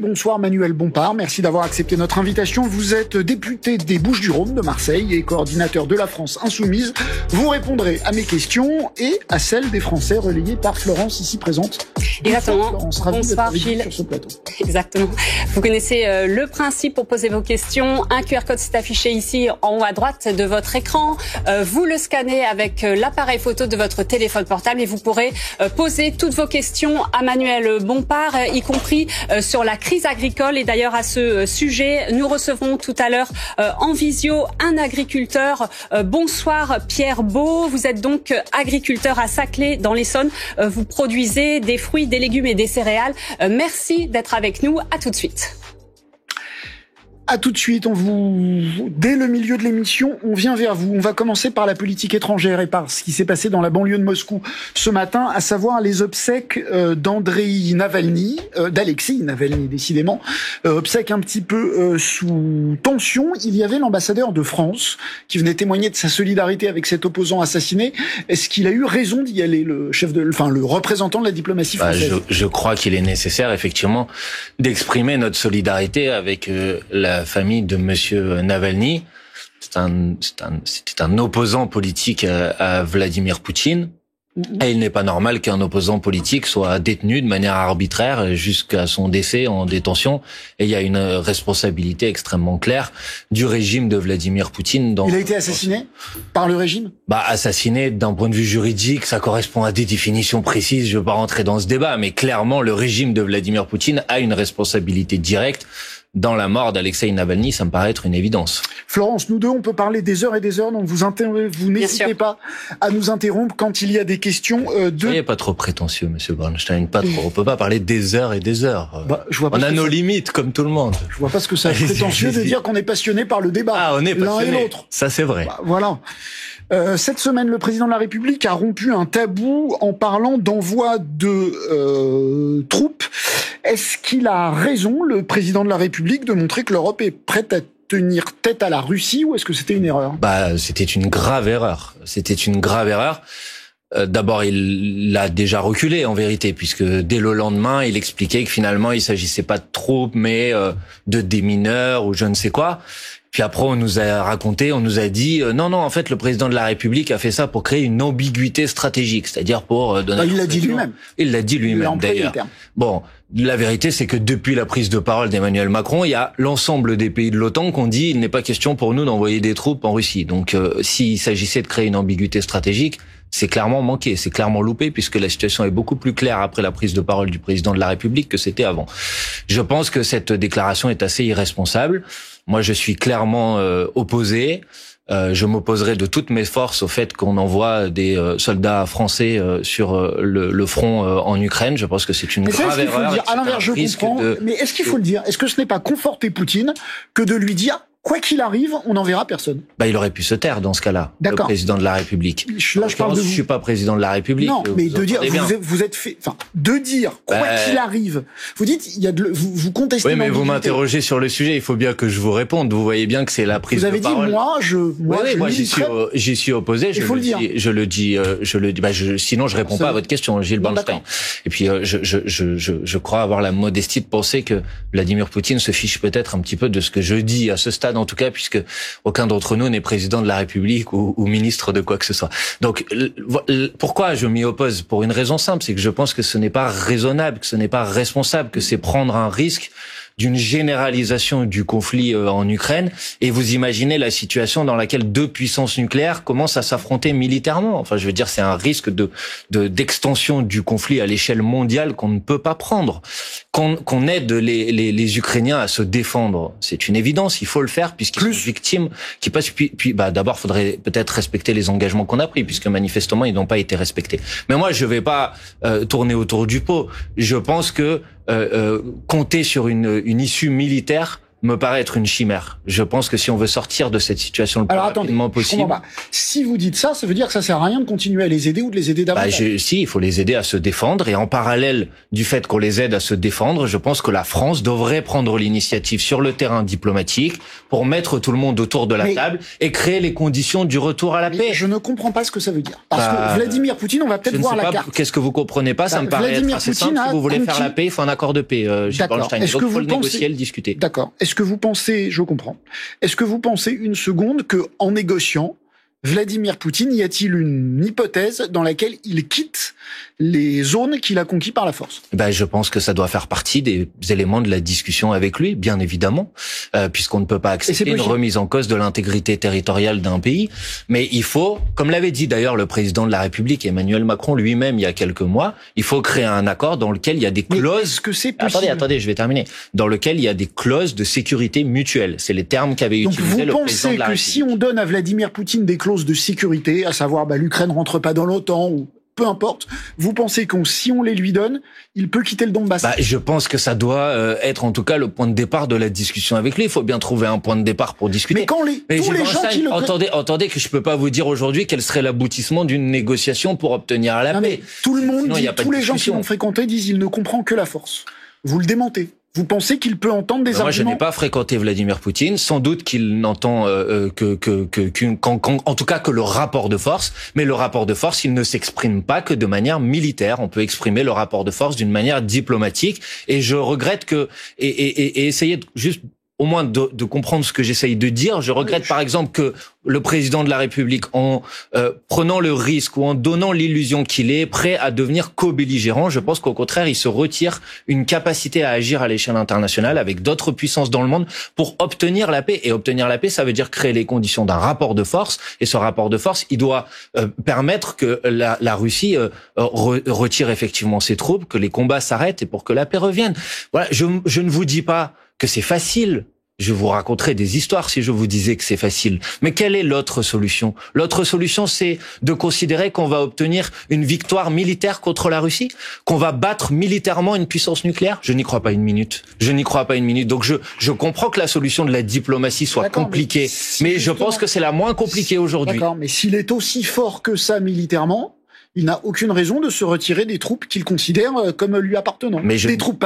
bonsoir Manuel Bompard, merci d'avoir accepté notre invitation. Vous êtes député des Bouches-du-Rhône de Marseille et coordinateur de la France Insoumise. Vous répondrez à mes questions et à celles des Français relayées par Florence ici présente. Exactement. Florence, bonsoir Gilles. Sur ce plateau. Exactement. Vous connaissez le principe pour poser vos questions. Un QR code s'est affiché ici en haut à droite de votre écran. Vous le scannez avec l'appareil photo de votre téléphone portable et vous pourrez poser toutes vos questions à Manuel Bompard, y compris sur la crise agricole. Et d'ailleurs, à ce sujet, nous recevrons tout à l'heure en visio un agriculteur. Bonsoir Pierre Beau. Vous êtes donc agriculteur à Saclay dans l'Essonne. Vous produisez des fruits, des légumes et des céréales. Merci d'être avec nous. À tout de suite. À tout de suite, dès le milieu de l'émission, on vient vers vous. On va commencer par la politique étrangère et par ce qui s'est passé dans la banlieue de Moscou ce matin, à savoir les obsèques d'Andreï Navalny, d'Alexei Navalny décidément, obsèques un petit peu sous tension. Il y avait l'ambassadeur de France qui venait témoigner de sa solidarité avec cet opposant assassiné. Est-ce qu'il a eu raison d'y aller, le représentant de la diplomatie française? Je crois qu'il est nécessaire effectivement d'exprimer notre solidarité avec la famille de Monsieur Navalny. C'était un opposant politique à Vladimir Poutine. Et il n'est pas normal qu'un opposant politique soit détenu de manière arbitraire jusqu'à son décès en détention. Et il y a une responsabilité extrêmement claire du régime de Vladimir Poutine. Il a été assassiné par le régime? Assassiné d'un point de vue juridique, ça correspond à des définitions précises. Je ne veux pas rentrer dans ce débat, mais clairement, le régime de Vladimir Poutine a une responsabilité directe dans la mort d'Alexei Navalny. Ça me paraît être une évidence. Florence, nous deux, on peut parler des heures et des heures, donc vous n'hésitez pas à nous interrompre quand il y a des questions Soyez pas trop prétentieux, monsieur Bernstein, pas trop. On peut pas parler des heures et des heures. On a nos limites, comme tout le monde. Je vois pas ce que ça est prétentieux de dire qu'on est passionné par le débat. Ah, on est passionné. L'un et l'autre. Ça, c'est vrai. Voilà. Cette semaine, le président de la République a rompu un tabou en parlant d'envoi de troupes. Est-ce qu'il a raison, le président de la République, de montrer que l'Europe est prête à tenir tête à la Russie, ou est-ce que c'était une erreur? C'était une grave erreur. C'était une grave erreur. D'abord, il l'a déjà reculé, en vérité, puisque dès le lendemain, il expliquait que finalement, il s'agissait pas de troupes, mais de démineurs ou je ne sais quoi. Puis après, on nous a dit, non, en fait, le président de la République a fait ça pour créer une ambiguïté stratégique, c'est-à-dire pour donner... Il l'a dit lui-même. Il l'a dit lui-même, d'ailleurs. Bon, la vérité, c'est que depuis la prise de parole d'Emmanuel Macron, il y a l'ensemble des pays de l'OTAN qui ont dit, il n'est pas question pour nous d'envoyer des troupes en Russie. Donc, s'il s'agissait de créer une ambiguïté stratégique, c'est clairement manqué, c'est clairement loupé, puisque la situation est beaucoup plus claire après la prise de parole du président de la République que c'était avant. Je pense que cette déclaration est assez irresponsable. Moi, je suis clairement opposé. Je m'opposerai de toutes mes forces au fait qu'on envoie des soldats français sur le front en Ukraine. Je pense que c'est une grave erreur. À l'inverse, je comprends. Mais est-ce qu'il faut le dire? Est-ce que ce n'est pas conforter Poutine que de lui dire, quoi qu'il arrive, on n'enverra personne? Il aurait pu se taire dans ce cas-là, le président de la République. Là, je parle de vous. Je suis pas président de la République. Non, mais de dire, vous êtes fait, de dire, quoi qu'il arrive. Vous dites, vous contestez. Oui, mais vous m'interrogez sur le sujet, il faut bien que je vous réponde. Vous voyez bien que c'est la prise de parole. Vous avez dit, moi, j'y suis opposé. Je le dis. Sinon, je réponds pas à votre question, Gilles Bernstein. Et puis, je crois avoir la modestie de penser que Vladimir Poutine se fiche peut-être un petit peu de ce que je dis à ce stade, en tout cas, puisque aucun d'entre nous n'est président de la République ou ministre de quoi que ce soit. Donc, pourquoi je m'y oppose? Pour une raison simple, c'est que je pense que ce n'est pas raisonnable, que ce n'est pas responsable, que c'est prendre un risque d'une généralisation du conflit en Ukraine. Et vous imaginez la situation dans laquelle deux puissances nucléaires commencent à s'affronter militairement. Enfin, je veux dire, c'est un risque d'extension du conflit à l'échelle mondiale qu'on ne peut pas prendre. Qu'on aide les Ukrainiens à se défendre, c'est une évidence. Il faut le faire puisqu'ils sont victimes. D'abord, faudrait peut-être respecter les engagements qu'on a pris, puisque manifestement ils n'ont pas été respectés. Mais moi, je vais pas tourner autour du pot. Je pense que compter sur une issue militaire me paraît être une chimère. Je pense que si on veut sortir de cette situation le plus rapidement possible... Si vous dites ça, ça veut dire que ça sert à rien de continuer à les aider ou de les aider davantage. Si, il faut les aider à se défendre. Et en parallèle du fait qu'on les aide à se défendre, je pense que la France devrait prendre l'initiative sur le terrain diplomatique pour mettre tout le monde autour de la table et créer les conditions du retour à la paix. Je ne comprends pas ce que ça veut dire. Parce que Vladimir Poutine, on va peut-être voir la carte. Qu'est-ce que vous comprenez pas? Ça me paraît être assez simple. Si vous voulez faire la paix, il faut un accord de paix. D'accord. Est-ce que vous pensez... le discuter. D'accord. Est-ce que vous pensez, je comprends, est-ce que vous pensez une seconde que, en négociant, Vladimir Poutine, y a-t-il une hypothèse dans laquelle il quitte les zones qu'il a conquis par la force? Je pense que ça doit faire partie des éléments de la discussion avec lui, bien évidemment, puisqu'on ne peut pas accepter une remise en cause de l'intégrité territoriale d'un pays. Mais il faut, comme l'avait dit d'ailleurs le président de la République, Emmanuel Macron lui-même, il y a quelques mois, il faut créer un accord dans lequel il y a des clauses... Est-ce que c'est possible? Attendez, je vais terminer. Dans lequel il y a des clauses de sécurité mutuelle. C'est les termes qu'avait utilisé le président de la République. Donc vous pensez que si on donne à Vladimir Poutine des clauses de sécurité, à savoir l'Ukraine rentre pas dans l'OTAN ou peu importe, vous pensez que si on les lui donne, il peut quitter le Donbass? Je pense que ça doit être en tout cas le point de départ de la discussion avec lui. Il faut bien trouver un point de départ pour discuter. Mais quand tous les gens qui le... Entendez que je peux pas vous dire aujourd'hui quel serait l'aboutissement d'une négociation pour obtenir la paix. Tout le monde dit, tous les gens qui l'ont fréquenté disent il ne comprend que la force. Vous le démentez. Vous pensez qu'il peut entendre des arguments? Moi, je n'ai pas fréquenté Vladimir Poutine. Sans doute qu'il n'entend en tout cas que le rapport de force. Mais le rapport de force, il ne s'exprime pas que de manière militaire. On peut exprimer le rapport de force d'une manière diplomatique. Et je regrette que et essayer de juste au moins de comprendre ce que j'essaye de dire. Je regrette par exemple que le président de la République, en prenant le risque ou en donnant l'illusion qu'il est prêt à devenir co-belligérant, je pense qu'au contraire, il se retire une capacité à agir à l'échelle internationale avec d'autres puissances dans le monde pour obtenir la paix. Et obtenir la paix, ça veut dire créer les conditions d'un rapport de force. Et ce rapport de force, il doit permettre que la Russie retire effectivement ses troupes, que les combats s'arrêtent et pour que la paix revienne. Voilà, je ne vous dis pas que c'est facile. Je vous raconterais des histoires si je vous disais que c'est facile. Mais quelle est l'autre solution? L'autre solution, c'est de considérer qu'on va obtenir une victoire militaire contre la Russie, qu'on va battre militairement une puissance nucléaire. Je n'y crois pas une minute. Je n'y crois pas une minute. Donc je comprends que la solution de la diplomatie soit compliquée, mais je pense que c'est la moins compliquée aujourd'hui. D'accord, mais s'il est aussi fort que ça militairement, il n'a aucune raison de se retirer des troupes qu'il considère comme lui appartenant. Mais des troupes.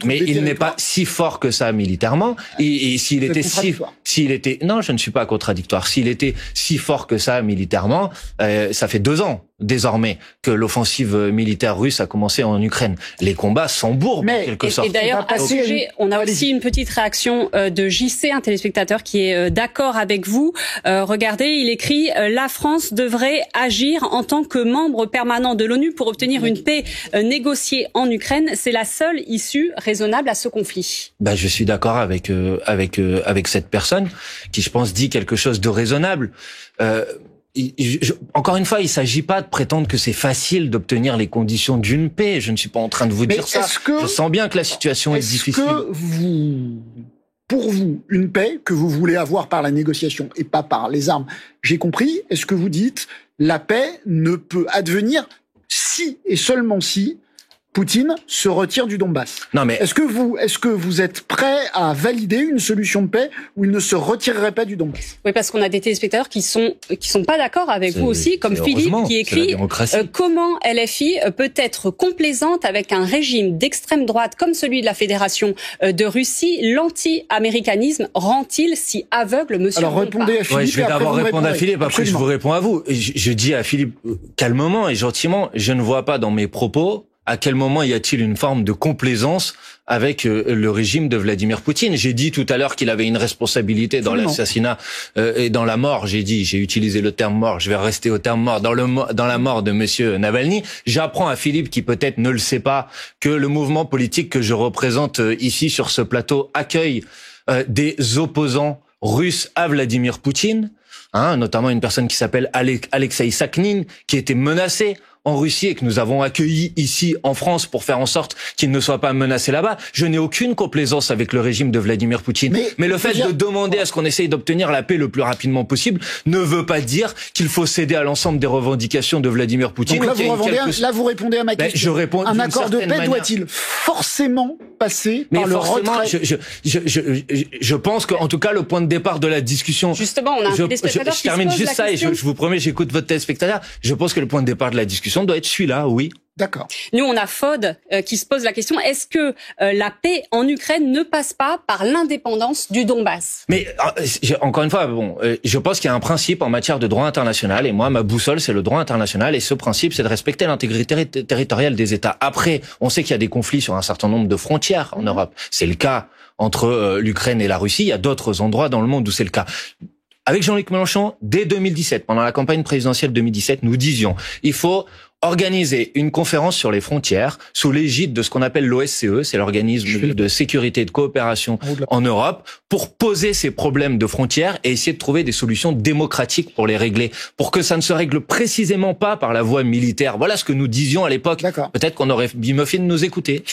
Mais il n'est pas si fort que ça militairement. Et s'il était non, je ne suis pas contradictoire. S'il était si fort que ça militairement, ça fait 2 ans désormais que l'offensive militaire russe a commencé en Ukraine. Les combats s'embourbent en quelque sorte. Et d'ailleurs, à ce sujet, on a aussi une petite réaction de JC, un téléspectateur qui est d'accord avec vous. Regardez, il écrit « La France devrait agir en tant que membre permanent de l'ONU pour obtenir une paix négociée en Ukraine. C'est la seule issue raisonnable à ce conflit. » Je suis d'accord avec cette personne qui, je pense, dit quelque chose de raisonnable. Encore une fois, il s'agit pas de prétendre que c'est facile d'obtenir les conditions d'une paix. Je ne suis pas en train de vous dire ça. Je sens bien que la situation est difficile. Est-ce que pour vous, une paix que vous voulez avoir par la négociation et pas par les armes, j'ai compris, est-ce que vous dites la paix ne peut advenir si et seulement si Poutine se retire du Donbass? Non, mais est-ce que vous êtes prêt à valider une solution de paix où il ne se retirerait pas du Donbass? Oui, parce qu'on a des téléspectateurs qui sont pas d'accord avec vous aussi, comme Philippe qui écrit comment LFI peut être complaisante avec un régime d'extrême droite comme celui de la Fédération de Russie. L'anti-américanisme rend-il si aveugle, monsieur? Alors répondez à Philippe. Ouais, je vais d'abord répondre à Philippe, après je vous réponds à vous. Je dis à Philippe calmement et gentiment, je ne vois pas dans mes propos à quel moment y a-t-il une forme de complaisance avec le régime de Vladimir Poutine. J'ai dit tout à l'heure qu'il avait une responsabilité dans l'assassinat et dans la mort. J'ai utilisé le terme mort, je vais rester au terme mort, dans la mort de monsieur Navalny. J'apprends à Philippe, qui peut-être ne le sait pas, que le mouvement politique que je représente ici sur ce plateau accueille des opposants russes à Vladimir Poutine, notamment une personne qui s'appelle Alexei Sakhnine, qui était menacé en Russie et que nous avons accueillis ici en France pour faire en sorte qu'ils ne soient pas menacés là-bas. Je n'ai aucune complaisance avec le régime de Vladimir Poutine. Mais le fait de demander à ce qu'on essaye d'obtenir la paix le plus rapidement possible ne veut pas dire qu'il faut céder à l'ensemble des revendications de Vladimir Poutine. Donc là, vous répondez à ma question. Je réponds un accord de paix doit-il forcément passer par le retrait? Je pense qu'en tout cas, le point de départ de la discussion... Justement, on a un téléspectateur je termine juste ça et je vous promets, j'écoute votre téléspectateur. Je pense que le point de départ de la discussion doit être celui-là, oui. D'accord. Nous, on a Fod qui se pose la question, est-ce que la paix en Ukraine ne passe pas par l'indépendance du Donbass? Mais encore une fois, je pense qu'il y a un principe en matière de droit international, et moi, ma boussole, c'est le droit international, et ce principe, c'est de respecter l'intégrité territoriale des États. Après, on sait qu'il y a des conflits sur un certain nombre de frontières en Europe. C'est le cas entre l'Ukraine et la Russie. Il y a d'autres endroits dans le monde où c'est le cas. Avec Jean-Luc Mélenchon, dès 2017, pendant la campagne présidentielle 2017, nous disions, il faut organiser une conférence sur les frontières sous l'égide de ce qu'on appelle l'OSCE, c'est l'organisme de sécurité et de coopération en Europe, pour poser ces problèmes de frontières et essayer de trouver des solutions démocratiques pour les régler, pour que ça ne se règle précisément pas par la voie militaire. Voilà ce que nous disions à l'époque. Peut-être qu'on aurait mieux fait de nous écouter.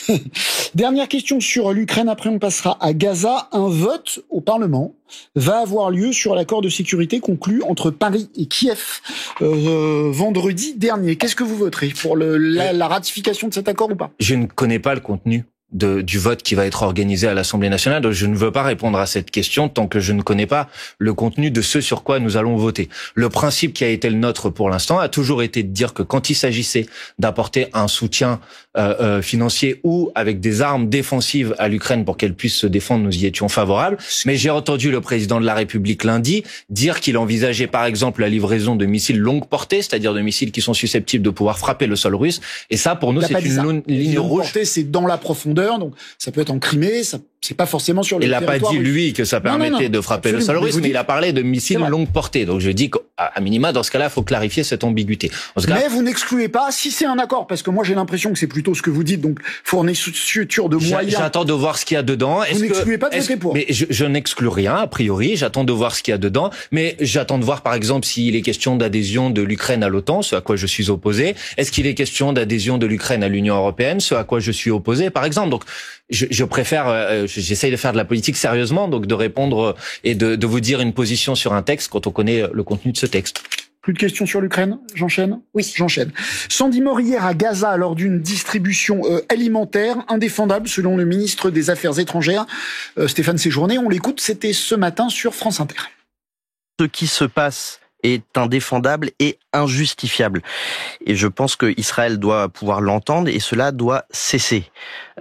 Dernière question sur l'Ukraine, après on passera à Gaza. Un vote au Parlement va avoir lieu sur l'accord de sécurité conclu entre Paris et Kiev vendredi dernier. Qu'est-ce que vous voterez pour la ratification de cet accord ou pas? Je ne connais pas le contenu du vote qui va être organisé à l'Assemblée nationale. Donc je ne veux pas répondre à cette question tant que je ne connais pas le contenu de ce sur quoi nous allons voter. Le principe qui a été le nôtre pour l'instant a toujours été de dire que quand il s'agissait d'apporter un soutien financier ou avec des armes défensives à l'Ukraine pour qu'elle puisse se défendre, nous y étions favorables. Mais j'ai entendu le président de la République lundi dire qu'il envisageait par exemple la livraison de missiles longue portée, c'est-à-dire de missiles qui sont susceptibles de pouvoir frapper le sol russe. Et ça, pour nous, c'est une ligne rouge. Portée, c'est dans la profondeur, donc ça peut être en Crimée, c'est pas forcément sur le territoire russe. Il n'a pas dit, lui, que ça permettait de frapper le sol russe, mais il a parlé de missiles longue portée. Donc je dis qu'à minima, dans ce cas-là, il faut clarifier cette ambiguïté. Mais vous n'excluez pas, si c'est un accord, parce que moi j'ai l'impression que c'est plutôt ce que vous dites, donc fourniture de moyens. J'attends de voir ce qu'il y a dedans. Vous n'excluez pas de voter pour. Mais je n'exclus rien, a priori. J'attends de voir ce qu'il y a dedans. Mais j'attends de voir, par exemple, s'il est question d'adhésion de l'Ukraine à l'OTAN, ce à quoi je suis opposé. Est-ce qu'il est question d'adhésion de l'Ukraine à l'Union européenne, ce à quoi je suis opposé, par exemple. Donc, je préfère, j'essaye de faire de la politique sérieusement, donc de répondre et de vous dire une position sur un texte quand on connaît le contenu de ce texte. Plus de questions sur l'Ukraine? J'enchaîne? Oui. J'enchaîne. 110 morts hier à Gaza lors d'une distribution alimentaire indéfendable selon le ministre des Affaires étrangères, Stéphane Séjourné. On l'écoute, c'était ce matin sur France Inter. Ce qui se passe est indéfendable et injustifiable. Et je pense que Israël doit pouvoir l'entendre et cela doit cesser.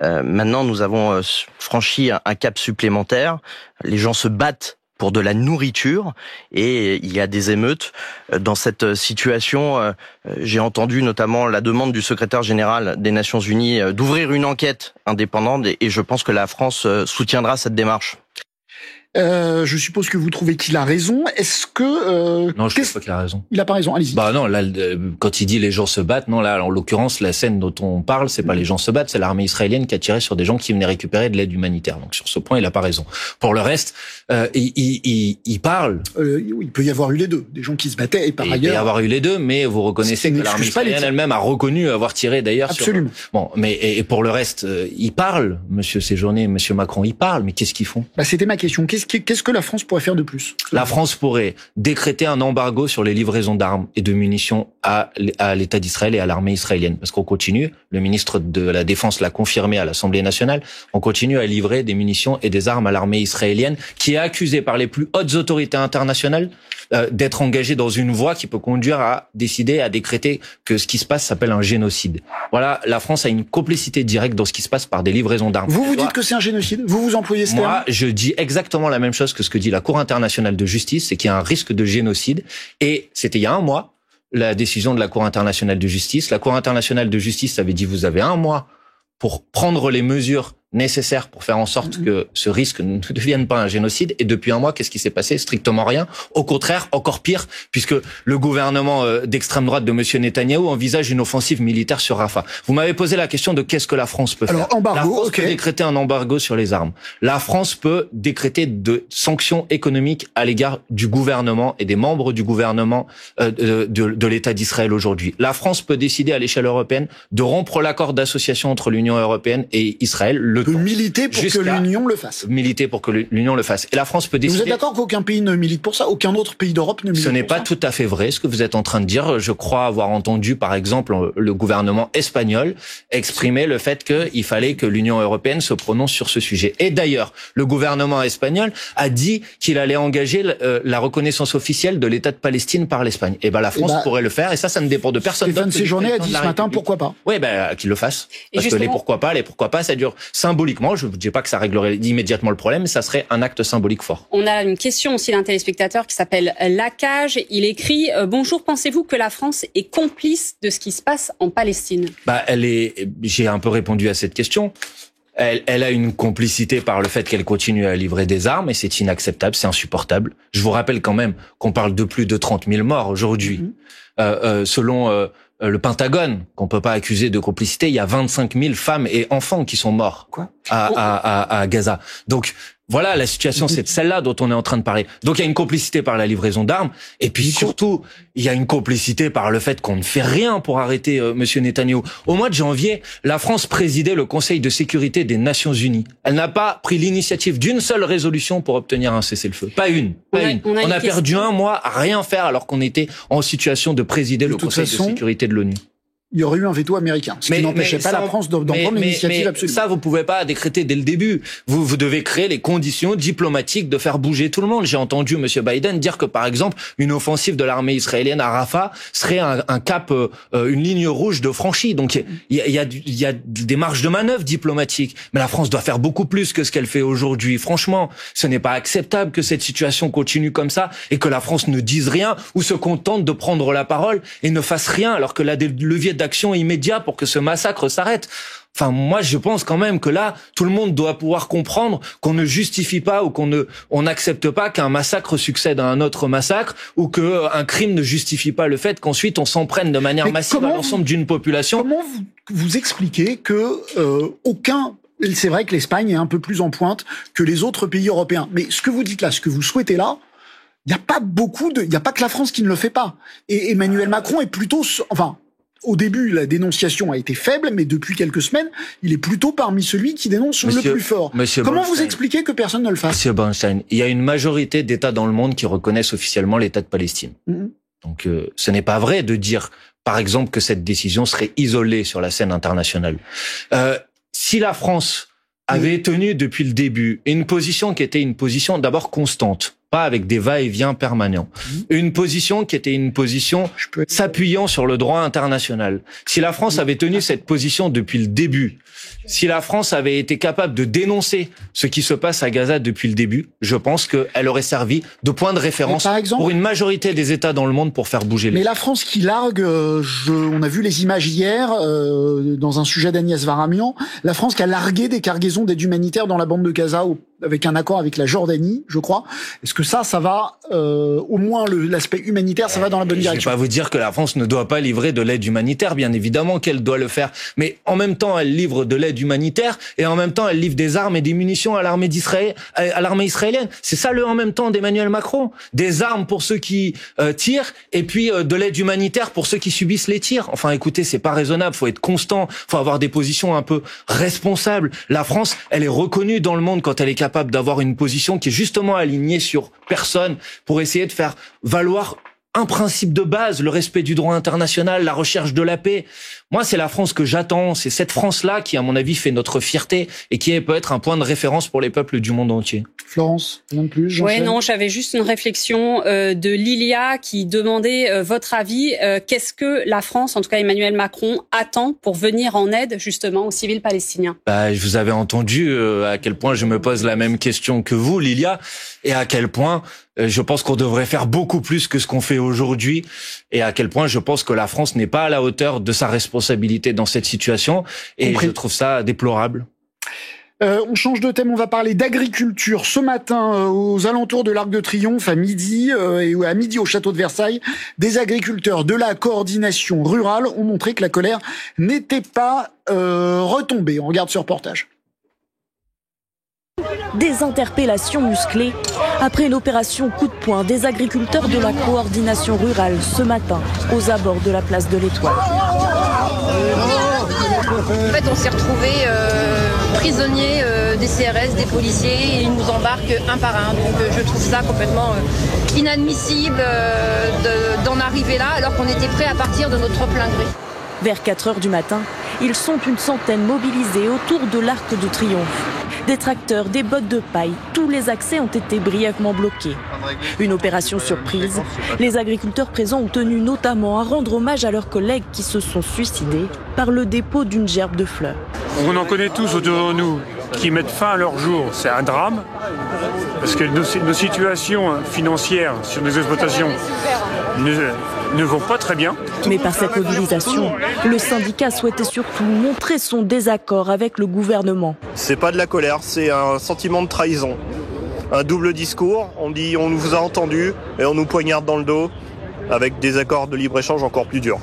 Maintenant, nous avons franchi un cap supplémentaire. Les gens se battent pour de la nourriture et il y a des émeutes. Dans cette situation, j'ai entendu notamment la demande du secrétaire général des Nations Unies d'ouvrir une enquête indépendante et je pense que la France soutiendra cette démarche. Je suppose que vous trouvez qu'il a raison. Est-ce que non, je trouve pas qu'il a raison. Il a pas raison. Allez-y. Bah non, là, quand il dit les gens se battent, non, là, en l'occurrence, la scène dont on parle, c'est pas les gens se battent, c'est l'armée israélienne qui a tiré sur des gens qui venaient récupérer de l'aide humanitaire. Donc sur ce point, il a pas raison. Pour le reste, il parle. Il peut y avoir eu les deux, des gens qui se battaient et par ailleurs. Il peut y avoir eu les deux, mais vous reconnaissez que l'armée israélienne elle-même a reconnu avoir tiré d'ailleurs. Absolument. Bon, mais et pour le reste, il parle, Monsieur Séjourné, Monsieur Macron, ils parlent, mais qu'est-ce qu'ils font? Bah c'était ma question. Qu'est-ce que la France pourrait faire de plus? La France pourrait décréter un embargo sur les livraisons d'armes et de munitions à l'État d'Israël et à l'armée israélienne. Parce qu'on continue, le ministre de la Défense l'a confirmé à l'Assemblée nationale, on continue à livrer des munitions et des armes à l'armée israélienne qui est accusée par les plus hautes autorités internationales d'être engagée dans une voie qui peut conduire à décider, à décréter que ce qui se passe s'appelle un génocide. Voilà, la France a une complicité directe dans ce qui se passe par des livraisons d'armes. Vous dites que c'est un génocide? Vous employez ce terme? Moi, je dis exactement la même chose que ce que dit la Cour internationale de justice, c'est qu'il y a un risque de génocide. Et c'était il y a un mois, la décision de la Cour internationale de justice. La Cour internationale de justice avait dit, vous avez un mois pour prendre les mesures nécessaires pour faire en sorte que ce risque ne devienne pas un génocide. Et depuis un mois, qu'est-ce qui s'est passé? Strictement rien. Au contraire, encore pire, puisque le gouvernement d'extrême droite de M. Netanyahou envisage une offensive militaire sur Rafah. Vous m'avez posé la question de qu'est-ce que la France peut faire. Embargo, la France peut décréter un embargo sur les armes. La France peut décréter de sanctions économiques à l'égard du gouvernement et des membres du gouvernement de l'État d'Israël aujourd'hui. La France peut décider à l'échelle européenne de rompre l'accord d'association entre l'Union européenne et Israël. Militer pour que l'Union le fasse. Militer pour que l'Union le fasse. Et la France peut décider... Vous êtes d'accord qu'aucun pays ne milite pour ça? Aucun autre pays d'Europe ne milite pour ça? Ce n'est pas tout à fait vrai ce que vous êtes en train de dire. Je crois avoir entendu, par exemple, le gouvernement espagnol exprimer le fait qu'il fallait que l'Union européenne se prononce sur ce sujet. Et d'ailleurs, le gouvernement espagnol a dit qu'il allait engager la reconnaissance officielle de l'État de Palestine par l'Espagne. Et ben la France pourrait le faire, et ça ne dépend de personne d'autre. Stéphane Séjourné a dit ce matin, pourquoi pas? Oui, qu'il le fasse. Parce que les pourquoi pas, ça dure symboliquement. Je ne dis pas que ça réglerait immédiatement le problème, mais ça serait un acte symbolique fort. On a une question aussi d'un téléspectateur qui s'appelle Lacage. Il écrit « Bonjour, pensez-vous que la France est complice de ce qui se passe en Palestine ?» J'ai un peu répondu à cette question. Elle a une complicité par le fait qu'elle continue à livrer des armes, et c'est inacceptable, c'est insupportable. Je vous rappelle quand même qu'on parle de plus de 30 000 morts aujourd'hui. Selon le Pentagone, qu'on peut pas accuser de complicité, il y a 25 000 femmes et enfants qui sont morts à Gaza. Donc voilà, la situation, c'est celle-là dont on est en train de parler. Donc il y a une complicité par la livraison d'armes, et puis surtout, il y a une complicité par le fait qu'on ne fait rien pour arrêter Monsieur Netanyahou. Au mois de janvier, la France présidait le Conseil de sécurité des Nations Unies. Elle n'a pas pris l'initiative d'une seule résolution pour obtenir un cessez-le-feu. Pas une. On a perdu un mois à rien faire alors qu'on était en situation de présider le Conseil de sécurité de l'ONU. Il y aurait eu un veto américain, ce qui n'empêchait pas la France d'en prendre l'initiative absolue. Ça, vous pouvez pas décréter dès le début. Vous devez créer les conditions diplomatiques de faire bouger tout le monde. J'ai entendu M. Biden dire que, par exemple, une offensive de l'armée israélienne à Rafah serait un cap, une ligne rouge de franchie. Donc, il y a des marges de manœuvre diplomatiques. Mais la France doit faire beaucoup plus que ce qu'elle fait aujourd'hui. Franchement, ce n'est pas acceptable que cette situation continue comme ça et que la France ne dise rien ou se contente de prendre la parole et ne fasse rien alors que des leviers d'action immédiat pour que ce massacre s'arrête. Enfin, moi, je pense quand même que là, tout le monde doit pouvoir comprendre qu'on ne justifie pas ou on n'accepte pas qu'un massacre succède à un autre massacre ou qu'un crime ne justifie pas le fait qu'ensuite on s'en prenne de manière massive à l'ensemble d'une population. Comment vous expliquez que c'est vrai que l'Espagne est un peu plus en pointe que les autres pays européens, mais ce que vous dites là, ce que vous souhaitez là, il n'y a pas que la France qui ne le fait pas. Et Emmanuel Macron est plutôt, au début, la dénonciation a été faible, mais depuis quelques semaines, il est plutôt parmi celui qui dénonce le plus fort. Comment vous expliquez que personne ne le fasse? Monsieur Bernstein, il y a une majorité d'États dans le monde qui reconnaissent officiellement l'État de Palestine. Donc, ce n'est pas vrai de dire, par exemple, que cette décision serait isolée sur la scène internationale. Si la France avait tenu depuis le début une position qui était une position d'abord constante, pas avec des va-et-vient permanents. Une position qui était une position s'appuyant sur le droit international. Si la France avait tenu cette position depuis le début, si la France avait été capable de dénoncer ce qui se passe à Gaza depuis le début, je pense qu'elle aurait servi de point de référence pour une majorité des États dans le monde pour faire bouger les choses. Mais la France qui largue, on a vu les images hier dans un sujet d'Agnès Varamian, la France qui a largué des cargaisons d'aide humanitaire dans la bande de Gaza avec un accord avec la Jordanie, je crois. Est-ce que ça va, au moins l'aspect humanitaire, ça va dans la bonne direction? Je vais pas vous dire que la France ne doit pas livrer de l'aide humanitaire, bien évidemment qu'elle doit le faire. Mais en même temps, elle livre de l'aide humanitaire et en même temps, elle livre des armes et des munitions à l'armée israélienne. C'est ça le en même temps d'Emmanuel Macron. Des armes pour ceux qui tirent et puis de l'aide humanitaire pour ceux qui subissent les tirs. Enfin, écoutez, c'est pas raisonnable. Faut être constant. Faut avoir des positions un peu responsables. La France, elle est reconnue dans le monde quand elle est capable d'avoir une position qui est justement alignée sur personne pour essayer de faire valoir un principe de base, le respect du droit international, la recherche de la paix. Moi, c'est la France que j'attends. C'est cette France-là qui, à mon avis, fait notre fierté et qui peut être un point de référence pour les peuples du monde entier. Florence, rien de plus? Oui, non, j'avais juste une réflexion de Lilia qui demandait votre avis. Qu'est-ce que la France, en tout cas Emmanuel Macron, attend pour venir en aide justement aux civils palestiniens? Je vous avais entendu à quel point je me pose la même question que vous, Lilia, et à quel point je pense qu'on devrait faire beaucoup plus que ce qu'on fait aujourd'hui, et à quel point je pense que la France n'est pas à la hauteur de sa responsabilité dans cette situation, et je trouve ça déplorable. On change de thème, on va parler d'agriculture. Ce matin, aux alentours de l'Arc de Triomphe, à midi, et à midi au château de Versailles, des agriculteurs de la coordination rurale ont montré que la colère n'était pas retombée. On regarde ce reportage. Des interpellations musclées après une opération coup de poing des agriculteurs de la coordination rurale ce matin aux abords de la place de l'Étoile. En fait, on s'est retrouvés prisonniers des CRS, des policiers, et ils nous embarquent un par un. Donc je trouve ça complètement inadmissible d'en arriver là alors qu'on était prêts à partir de notre plein gré. Vers 4 h du matin, ils sont une centaine mobilisés autour de l'Arc de Triomphe. Des tracteurs, des bottes de paille, tous les accès ont été brièvement bloqués. Une opération surprise. Les agriculteurs présents ont tenu notamment à rendre hommage à leurs collègues qui se sont suicidés par le dépôt d'une gerbe de fleurs. On en connaît tous autour de nous qui mettent fin à leur jour. C'est un drame parce que nos situations financières sur nos exploitations ne vont pas très bien. Mais par cette mobilisation, le syndicat souhaitait surtout montrer son désaccord avec le gouvernement. C'est pas de la colère, c'est un sentiment de trahison. Un double discours, on dit on vous a entendu et on nous poignarde dans le dos avec des accords de libre-échange encore plus durs.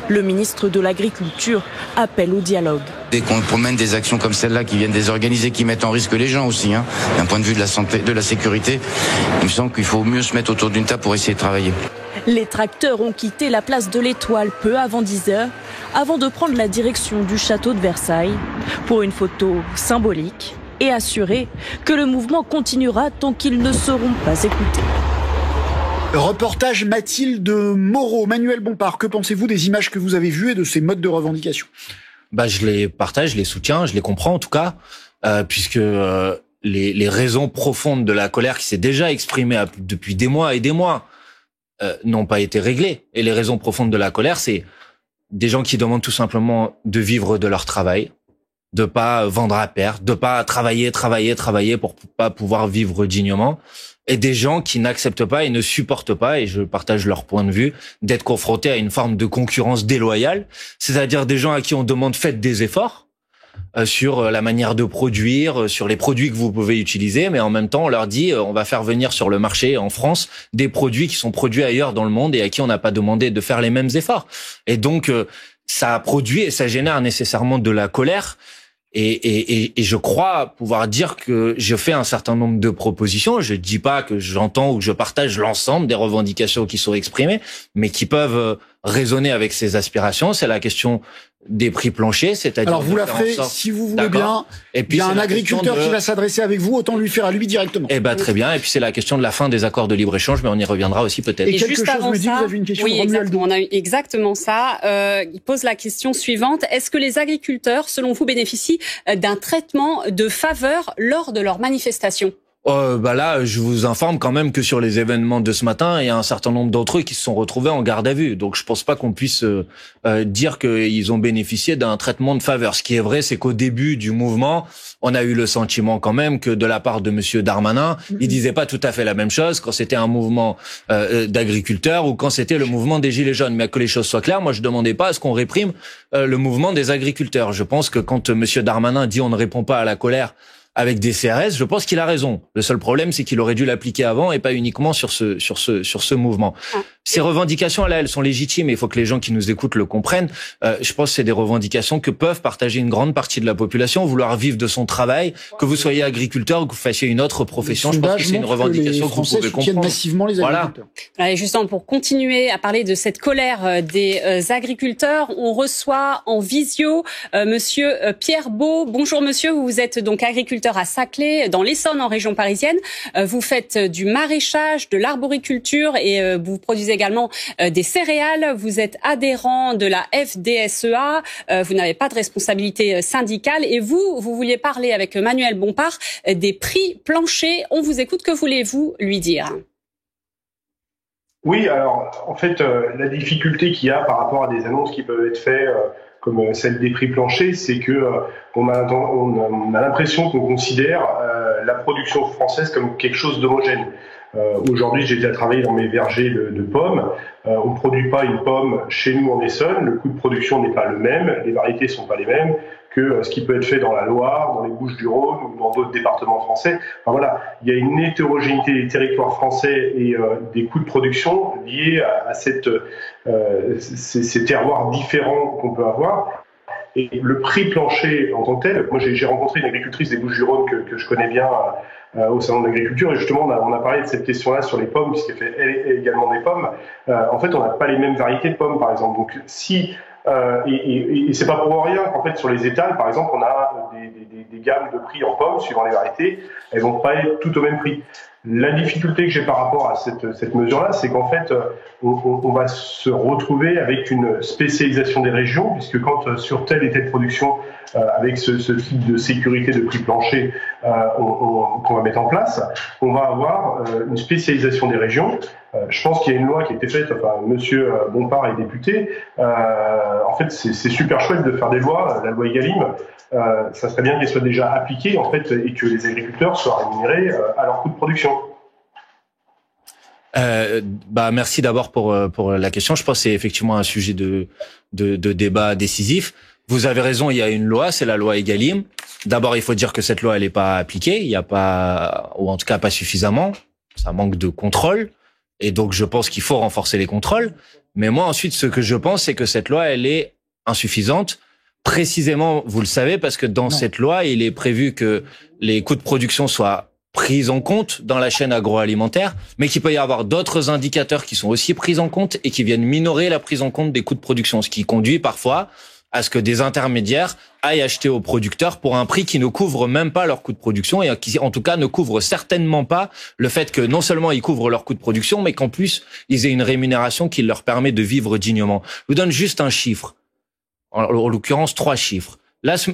Le ministre de l'Agriculture appelle au dialogue. Dès qu'on promène des actions comme celle-là qui viennent désorganiser, qui mettent en risque les gens aussi, d'un point de vue de la santé, de la sécurité, il me semble qu'il faut mieux se mettre autour d'une table pour essayer de travailler. Les tracteurs ont quitté la place de l'Étoile peu avant 10 h, avant de prendre la direction du château de Versailles pour une photo symbolique et assurer que le mouvement continuera tant qu'ils ne seront pas écoutés. Reportage Mathilde Moreau. Manuel Bompard, que pensez-vous des images que vous avez vues et de ces modes de revendication ? Je les partage, je les soutiens, je les comprends en tout cas, puisque les raisons profondes de la colère qui s'est déjà exprimée depuis des mois et des mois n'ont pas été réglées. Et les raisons profondes de la colère, c'est des gens qui demandent tout simplement de vivre de leur travail, de pas vendre à perte, de pas travailler pour pas pouvoir vivre dignement, et des gens qui n'acceptent pas et ne supportent pas, et je partage leur point de vue, d'être confrontés à une forme de concurrence déloyale, c'est-à-dire des gens à qui on demande faites des efforts sur la manière de produire, sur les produits que vous pouvez utiliser, mais en même temps on leur dit on va faire venir sur le marché en France des produits qui sont produits ailleurs dans le monde et à qui on n'a pas demandé de faire les mêmes efforts. Et donc ça produit et ça génère nécessairement de la colère. Et je crois pouvoir dire que je fais un certain nombre de propositions. Je dis pas que j'entends ou que je partage l'ensemble des revendications qui sont exprimées, mais qui peuvent résonner avec ces aspirations. C'est la question des prix planchers, c'est-à-dire... Alors vous la ferez, si vous voulez bien. Et puis il y a un agriculteur qui va s'adresser avec vous, autant lui faire à lui directement. Très bien. Et puis c'est la question de la fin des accords de libre-échange, mais on y reviendra aussi peut-être. Et quelque chose me dit que vous avez une question. Oui, exactement. On a eu exactement ça. Il pose la question suivante. Est-ce que les agriculteurs, selon vous, bénéficient d'un traitement de faveur lors de leurs manifestations ? Là, je vous informe quand même que sur les événements de ce matin, il y a un certain nombre d'entre eux qui se sont retrouvés en garde à vue. Donc, je pense pas qu'on puisse dire qu'ils ont bénéficié d'un traitement de faveur. Ce qui est vrai, c'est qu'au début du mouvement, on a eu le sentiment quand même que de la part de Monsieur Darmanin, il disait pas tout à fait la même chose quand c'était un mouvement d'agriculteurs ou quand c'était le mouvement des Gilets jaunes. Mais que les choses soient claires, moi, je demandais pas à ce qu'on réprime le mouvement des agriculteurs. Je pense que quand Monsieur Darmanin dit on ne répond pas à la colère avec des CRS, je pense qu'il a raison. Le seul problème, c'est qu'il aurait dû l'appliquer avant et pas uniquement sur ce mouvement. Ces revendications, là, elles sont légitimes et il faut que les gens qui nous écoutent le comprennent. Je pense que c'est des revendications que peuvent partager une grande partie de la population, vouloir vivre de son travail, que vous soyez agriculteur ou que vous fassiez une autre profession. Je pense que c'est une revendication que vous pouvez comprendre. Massivement les agriculteurs. Voilà. Et justement, pour continuer à parler de cette colère des agriculteurs, on reçoit en visio Monsieur Pierre Beau. Bonjour monsieur, vous êtes donc agriculteur à Saclay, dans l'Essonne, en région parisienne. Vous faites du maraîchage, de l'arboriculture et vous produisez également des céréales. Vous êtes adhérent de la FDSEA. Vous n'avez pas de responsabilité syndicale. Et vous vouliez parler avec Manuel Bompard des prix planchers. On vous écoute. Que voulez-vous lui dire ? Oui, alors en fait, la difficulté qu'il y a par rapport à des annonces qui peuvent être faites comme celle des prix planchers, c'est que on a l'impression qu'on considère la production française comme quelque chose d'homogène. Aujourd'hui, j'ai déjà travaillé dans mes vergers de pommes. On ne produit pas une pomme chez nous en Essonne. Le coût de production n'est pas le même. Les variétés sont pas les mêmes. que ce qui peut être fait dans la Loire, dans les Bouches-du-Rhône ou dans d'autres départements français. Enfin, voilà, il y a une hétérogénéité des territoires français et des coûts de production liés à ces terroirs différents qu'on peut avoir. Et le prix plancher en tant que tel, moi j'ai rencontré une agricultrice des Bouches-du-Rhône que je connais bien au salon de l'agriculture, et justement on a parlé de cette question-là sur les pommes, puisqu'elle fait elle également des pommes. En fait, on n'a pas les mêmes variétés de pommes, par exemple. Donc si et c'est pas pour rien qu'en fait sur les étals, par exemple, on a des gammes de prix en pommes suivant les variétés, elles vont pas être toutes au même prix. La difficulté que j'ai par rapport à cette mesure-là, c'est qu'en fait, on va se retrouver avec une spécialisation des régions, puisque quand sur telle et telle production, avec ce type de sécurité de prix plancher qu'on va mettre en place, on va avoir une spécialisation des régions. Je pense qu'il y a une loi qui a été faite, enfin, Monsieur Bompard est député. En fait, c'est super chouette de faire des lois, la loi Egalim. Ça serait bien qu'elle soit déjà appliquée, en fait, et que les agriculteurs soient rémunérés à leur coût de production. Merci d'abord pour la question. Je pense que c'est effectivement un sujet de débat décisif. Vous avez raison, il y a une loi, c'est la loi Egalim. D'abord, il faut dire que cette loi, elle n'est pas appliquée, il y a pas, ou en tout cas pas suffisamment. Ça manque de contrôle. Et donc, je pense qu'il faut renforcer les contrôles. Mais moi, ensuite, ce que je pense, c'est que cette loi, elle est insuffisante. Précisément, vous le savez, parce que dans cette loi, il est prévu que les coûts de production soient pris en compte dans la chaîne agroalimentaire, mais qu'il peut y avoir d'autres indicateurs qui sont aussi pris en compte et qui viennent minorer la prise en compte des coûts de production, ce qui conduit parfois à ce que des intermédiaires aillent acheter aux producteurs pour un prix qui ne couvre même pas leur coût de production et qui, en tout cas, ne couvre certainement pas le fait que non seulement ils couvrent leur coût de production, mais qu'en plus, ils aient une rémunération qui leur permet de vivre dignement. Je vous donne juste un chiffre. En l'occurrence, 3 chiffres.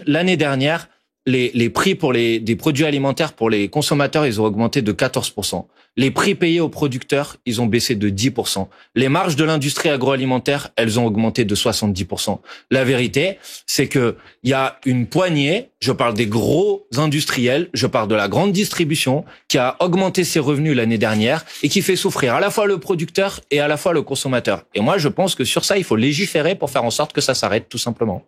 L'année dernière, les prix pour des produits alimentaires pour les consommateurs, ils ont augmenté de 14%. Les prix payés aux producteurs, ils ont baissé de 10%. Les marges de l'industrie agroalimentaire, elles ont augmenté de 70%. La vérité, c'est que il y a une poignée, je parle des gros industriels, je parle de la grande distribution, qui a augmenté ses revenus l'année dernière et qui fait souffrir à la fois le producteur et à la fois le consommateur. Et moi, je pense que sur ça, il faut légiférer pour faire en sorte que ça s'arrête, tout simplement.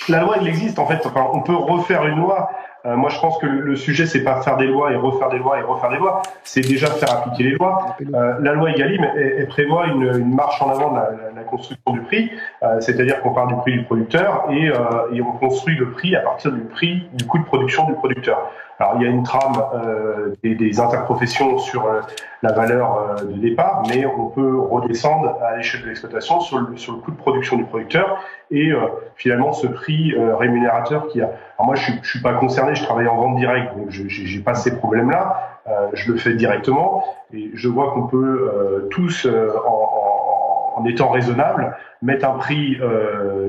La loi, elle existe, en fait. Enfin, on peut refaire une loi. Moi, je pense que le sujet, c'est pas faire des lois et refaire des lois et refaire des lois. C'est déjà faire appliquer les lois. La loi Egalim, elle prévoit une marche en avant de la construction du prix. C'est-à-dire qu'on part du prix du producteur et on construit le prix à partir du coût de production du producteur. Alors, il y a une trame des interprofessions sur la valeur de départ, mais on peut redescendre à l'échelle de l'exploitation sur le coût de production du producteur et finalement ce prix rémunérateur qui a. Alors moi, je suis pas concerné, je travaille en vente directe, donc j'ai pas ces problèmes-là. Je le fais directement et je vois qu'on peut tous, en étant raisonnable, mettre un prix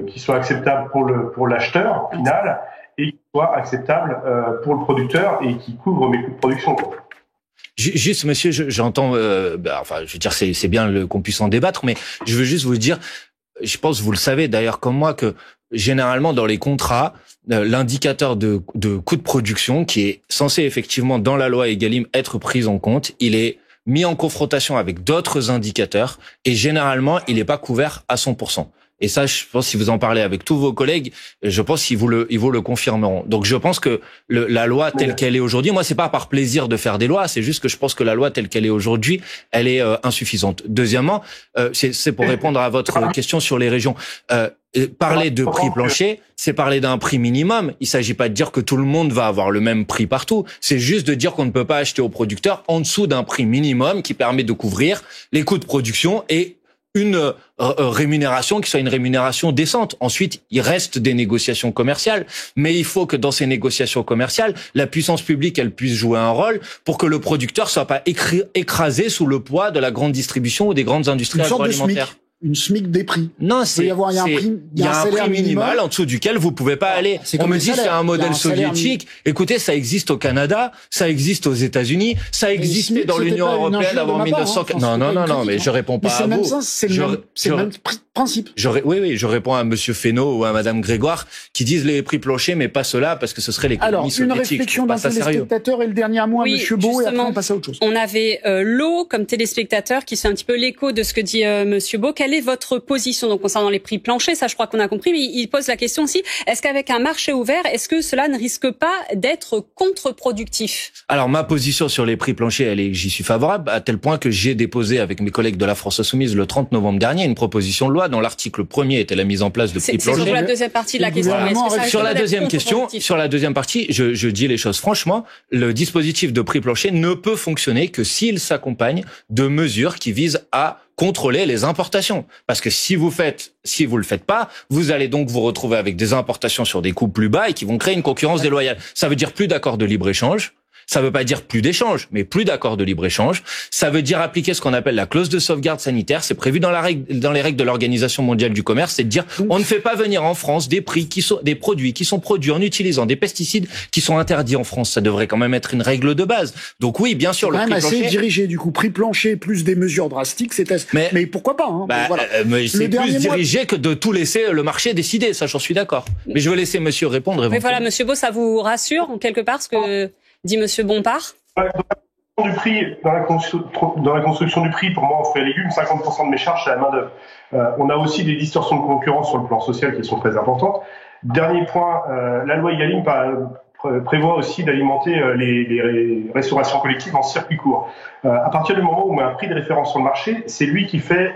qui soit acceptable pour l'acheteur final et qui soit acceptable pour le producteur et qui couvre mes coûts de production. Juste, monsieur, j'entends, je veux dire, c'est bien qu'on puisse en débattre, mais je veux juste vous dire, je pense, vous le savez d'ailleurs comme moi, que généralement dans les contrats, l'indicateur de coût de production, qui est censé effectivement dans la loi Egalim être pris en compte, il est mis en confrontation avec d'autres indicateurs et généralement, il n'est pas couvert à 100%. Et ça, je pense, si vous en parlez avec tous vos collègues, je pense qu'ils vous le confirmeront. Donc, je pense que la loi telle qu'elle est aujourd'hui, moi, c'est pas par plaisir de faire des lois, c'est juste que je pense que la loi telle qu'elle est aujourd'hui, elle est insuffisante. Deuxièmement, c'est pour répondre à votre question sur les régions. Parler de prix plancher, c'est parler d'un prix minimum. Il s'agit pas de dire que tout le monde va avoir le même prix partout. C'est juste de dire qu'on ne peut pas acheter aux producteurs en dessous d'un prix minimum qui permet de couvrir les coûts de production et une rémunération qui soit une rémunération décente. Ensuite, il reste des négociations commerciales, mais il faut que dans ces négociations commerciales, la puissance publique, elle puisse jouer un rôle pour que le producteur soit pas écrasé sous le poids de la grande distribution ou des grandes industries agroalimentaires. Une SMIC des prix. Non, il y a un prix minimal en dessous duquel vous pouvez pas aller. On me dit c'est un modèle soviétique. Écoutez, ça existe au Canada, ça existe aux États-Unis, ça existait dans l'Union européenne avant 1900. Non, mais je réponds pas à vous. C'est le même principe. Oui, je réponds à Monsieur Fesneau ou à Madame Grégoire qui disent les prix planchers, mais pas cela parce que ce serait l'économie soviétique. Alors, une réflexion d'un téléspectateur et le dernier mot à Monsieur Beau et après on passe à autre chose. On avait Lo comme téléspectateur qui fait un petit peu l'écho de ce que dit Monsieur Beau. Quel quelle est votre position donc concernant les prix planchers? Ça, je crois qu'on a compris, mais il pose la question aussi, est-ce qu'avec un marché ouvert, est-ce que cela ne risque pas d'être contre-productif? Alors, ma position sur les prix planchers, j'y suis favorable, à tel point que j'ai déposé avec mes collègues de la France Insoumise le 30 novembre dernier une proposition de loi dont l'article 1er était la mise en place de prix planchers. C'est sur la deuxième partie de la question. Voilà. Sur la deuxième question, sur la deuxième partie, je dis les choses franchement, le dispositif de prix plancher ne peut fonctionner que s'il s'accompagne de mesures qui visent à contrôler les importations. Parce que si vous le faites pas, vous allez donc vous retrouver avec des importations sur des coûts plus bas et qui vont créer une concurrence déloyale. Ça veut dire plus d'accords de libre-échange. Ça veut pas dire plus d'échanges, mais plus d'accords de libre-échange. Ça veut dire appliquer ce qu'on appelle la clause de sauvegarde sanitaire. C'est prévu dans les règles de l'Organisation mondiale du commerce. C'est de dire, on ne fait pas venir en France des produits qui sont produits en utilisant des pesticides qui sont interdits en France. Ça devrait quand même être une règle de base. Donc oui, bien sûr, le prix plancher. C'est quand même assez dirigé, du coup. Prix plancher plus des mesures drastiques, mais pourquoi pas, hein. Voilà. Mais c'est plus dirigé que de tout laisser le marché décider. Ça, j'en suis d'accord. Mais je vais laisser monsieur répondre. Mais voilà, monsieur Beau, ça vous rassure, en quelque part, ce que dit monsieur Bompard? Dans la construction du prix, pour moi, en fruits et légumes, 50% de mes charges, c'est la main-d'œuvre. On a aussi des distorsions de concurrence sur le plan social qui sont très importantes. Dernier point, la loi Egalim prévoit aussi d'alimenter les restaurations collectives en circuit court. À partir du moment où on met un prix de référence sur le marché, c'est lui qui fait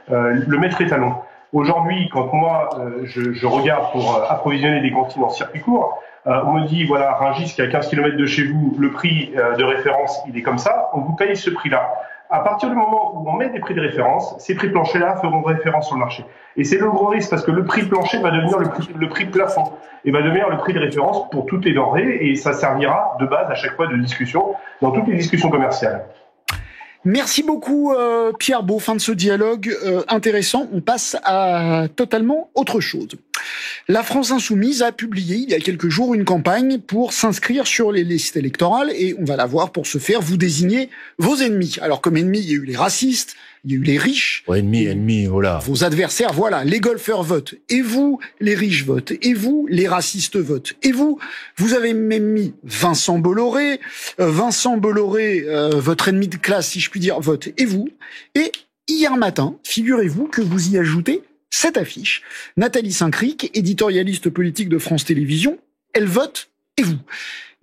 le maître étalon. Aujourd'hui, quand moi je regarde pour approvisionner des cantines en circuit court, on me dit, voilà, Rungis qui est à 15 km de chez vous, le prix de référence, il est comme ça, on vous paye ce prix-là. À partir du moment où on met des prix de référence, ces prix planchers-là feront référence sur le marché. Et c'est le gros risque, parce que le prix plancher va devenir le prix plafond, et va devenir le prix de référence pour toutes les denrées, et ça servira de base à chaque fois de discussion, dans toutes les discussions commerciales. Merci beaucoup Pierre Beau, fin de ce dialogue intéressant. On passe à totalement autre chose. La France Insoumise a publié il y a quelques jours une campagne pour s'inscrire sur les listes électorales et on va la voir pour ce faire, vous désignez vos ennemis. Alors comme ennemis, il y a eu les racistes, il y a eu les riches. Oh, ennemis, oh là. Vos adversaires, voilà, les golfeurs votent. Et vous, les riches votent. Et vous, les racistes votent. Et vous avez même mis Vincent Bolloré. Votre ennemi de classe, si je puis dire, vote. Et vous. Et hier matin, figurez-vous que vous y ajoutez cette affiche. Nathalie Saint-Cric, éditorialiste politique de France Télévisions, elle vote. Et vous.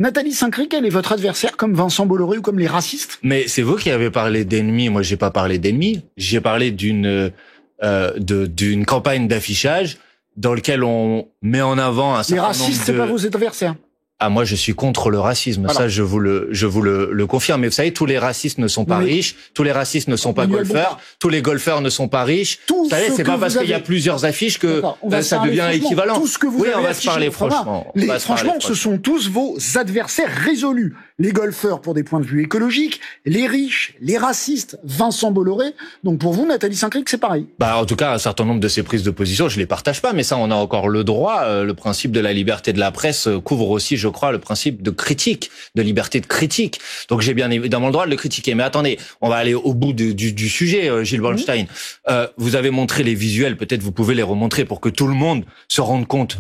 Nathalie Saint-Cric, elle est votre adversaire comme Vincent Bolloré ou comme les racistes? Mais c'est vous qui avez parlé d'ennemis. Moi, j'ai pas parlé d'ennemis. J'ai parlé d'une campagne d'affichage dans lequel on met en avant un certain nombre de... Les racistes, c'est pas vos adversaires? Ah, moi, je suis contre le racisme. Voilà. Ça, je vous le confirme. Mais vous savez, tous les racistes ne sont pas riches. Tous les racistes ne sont pas golfeurs. Tous les golfeurs ne sont pas riches. Vous savez, c'est pas parce qu'il y a plusieurs affiches que ça devient équivalent. Tout ce que vous on va se parler franchement. Franchement, ce sont tous vos adversaires résolus. Les golfeurs pour des points de vue écologiques, les riches, les racistes, Vincent Bolloré. Donc pour vous, Nathalie Saint-Cric, c'est pareil. En tout cas, un certain nombre de ces prises de position, je les partage pas, mais ça, on a encore le droit. Le principe de la liberté de la presse couvre aussi, je crois, le principe de critique, de liberté de critique. Donc j'ai bien évidemment le droit de le critiquer. Mais attendez, on va aller au bout du sujet, Gilles Bernstein. Vous avez montré les visuels, peut-être vous pouvez les remontrer pour que tout le monde se rende compte.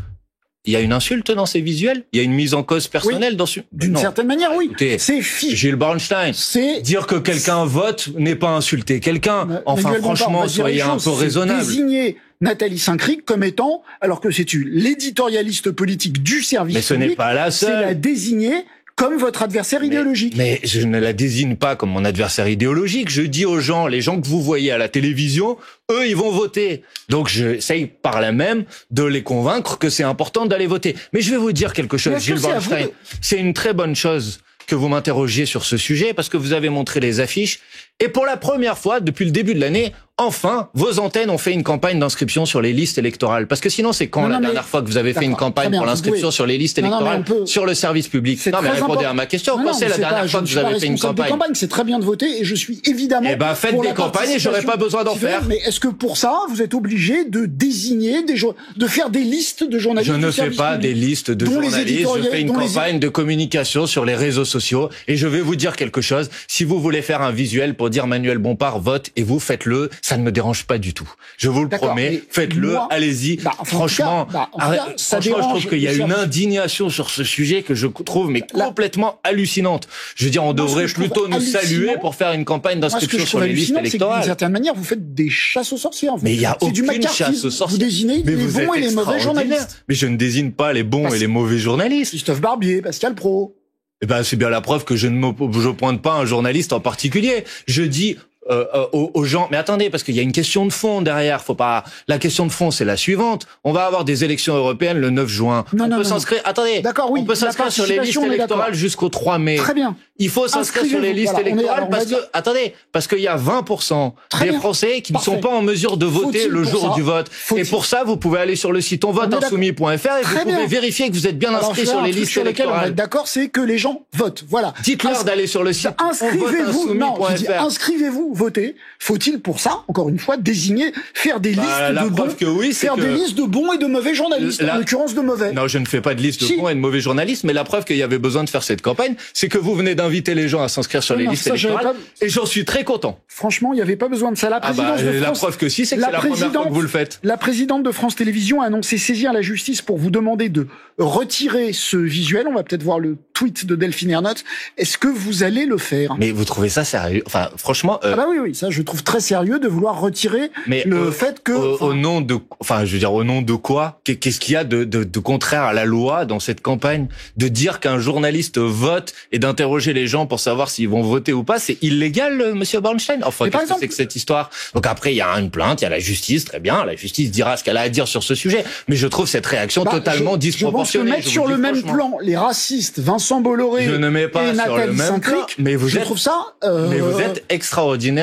Il y a une insulte dans ces visuels? Il y a une mise en cause personnelle dans ce... D'une certaine manière, oui. Écoutez, c'est Gilles Bernstein. Dire que quelqu'un vote n'est pas insulter quelqu'un. Enfin, franchement, soyez un peu raisonnable. Désigner Nathalie Saint-Cric comme étant, alors que c'est l'éditorialiste politique du service public. Mais ce n'est pas la seule. C'est la désigner comme votre adversaire idéologique. Mais je ne la désigne pas comme mon adversaire idéologique. Je dis aux gens, les gens que vous voyez à la télévision, eux, ils vont voter. Donc, j'essaye par là même de les convaincre que c'est important d'aller voter. Mais je vais vous dire quelque chose, Gilles Bernstein. C'est une très bonne chose que vous m'interrogiez sur ce sujet parce que vous avez montré les affiches. Et pour la première fois, depuis le début de l'année, enfin, vos antennes ont fait une campagne d'inscription sur les listes électorales. Parce que sinon, c'est quand la dernière fois que vous avez fait une campagne pour l'inscription sur les listes électorales sur le service public? Non, mais répondez à ma question. Quand c'est la dernière fois que vous avez fait une campagne? C'est très bien de voter et je suis évidemment... faites des campagnes et j'aurais pas besoin d'en faire. Mais est-ce que pour ça, vous êtes obligé de désigner de faire des listes de journalistes? Je ne fais pas des listes de journalistes. Je fais une campagne de communication sur les réseaux sociaux et je vais vous dire quelque chose. Si vous voulez faire un visuel pour dire Manuel Bompard vote et vous faites-le, ça ne me dérange pas du tout. Je vous le promets, faites-le, allez-y. Franchement, je trouve qu'il y a une indignation sur ce sujet que je trouve complètement hallucinante. Je veux dire, on devrait plutôt nous saluer pour faire une campagne d'inscription sur les listes électorales. D'une certaine manière, vous faites des chasses aux sorcières. Mais il y a aucune chasse aux sorcières. Vous désignez les bons et les mauvais journalistes. Mais je ne désigne pas les bons et les mauvais journalistes. Christophe Barbier, Pascal Praud. Eh ben, c'est bien la preuve que je pointe pas un journaliste en particulier. Je dis aux gens, mais attendez, parce qu'il y a une question de fond derrière. La question de fond, c'est la suivante. On va avoir des élections européennes le 9 juin. On peut s'inscrire. Attendez. D'accord, oui. On peut s'inscrire sur les listes électorales jusqu'au 3 mai. Très bien. Il faut s'inscrire sur les listes électorales parce qu'il y a 20% des Français qui ne sont pas en mesure de voter le jour du vote. Et pour ça, vous pouvez aller sur le site onvoteinsoumis.fr et vous pouvez vérifier que vous êtes bien inscrit sur les listes électorales. D'accord, c'est que les gens votent. Voilà. Dites-leur d'aller sur le site onvoteinsoumis.fr. Inscrivez-vous, votez. Faut-il pour ça, encore une fois, faire des listes de bons, faire des listes de bons et de mauvais journalistes, en l'occurrence de mauvais. Non, je ne fais pas de liste de bons et de mauvais journalistes, mais la preuve qu'il y avait besoin de faire cette campagne, c'est que vous venez d'inviter les gens à s'inscrire sur les listes électorales, et j'en suis très content. Franchement, il n'y avait pas besoin de ça. La preuve que si, c'est que c'est la première fois que vous le faites. La présidente de France Télévisions a annoncé saisir la justice pour vous demander de retirer ce visuel. On va peut-être voir le tweet de Delphine Ernotte. Est-ce que vous allez le faire? Mais vous trouvez ça sérieux? Enfin, franchement. Oui, ça, je trouve très sérieux de vouloir retirer le fait que. Au nom de quoi? Qu'est-ce qu'il y a de contraire à la loi dans cette campagne? De dire qu'un journaliste vote et d'interroger les gens pour savoir s'ils vont voter ou pas, c'est illégal, monsieur Bornstein? Enfin, qu'est-ce que c'est que cette histoire? Donc après, il y a une plainte, il y a la justice, très bien, la justice dira ce qu'elle a à dire sur ce sujet. Mais je trouve cette réaction totalement disproportionnée. Je pense que mettre sur le même plan les racistes, Vincent Bolloré et Nathalie Saint-Cric, mais je trouve ça... Mais vous êtes extraordinaire,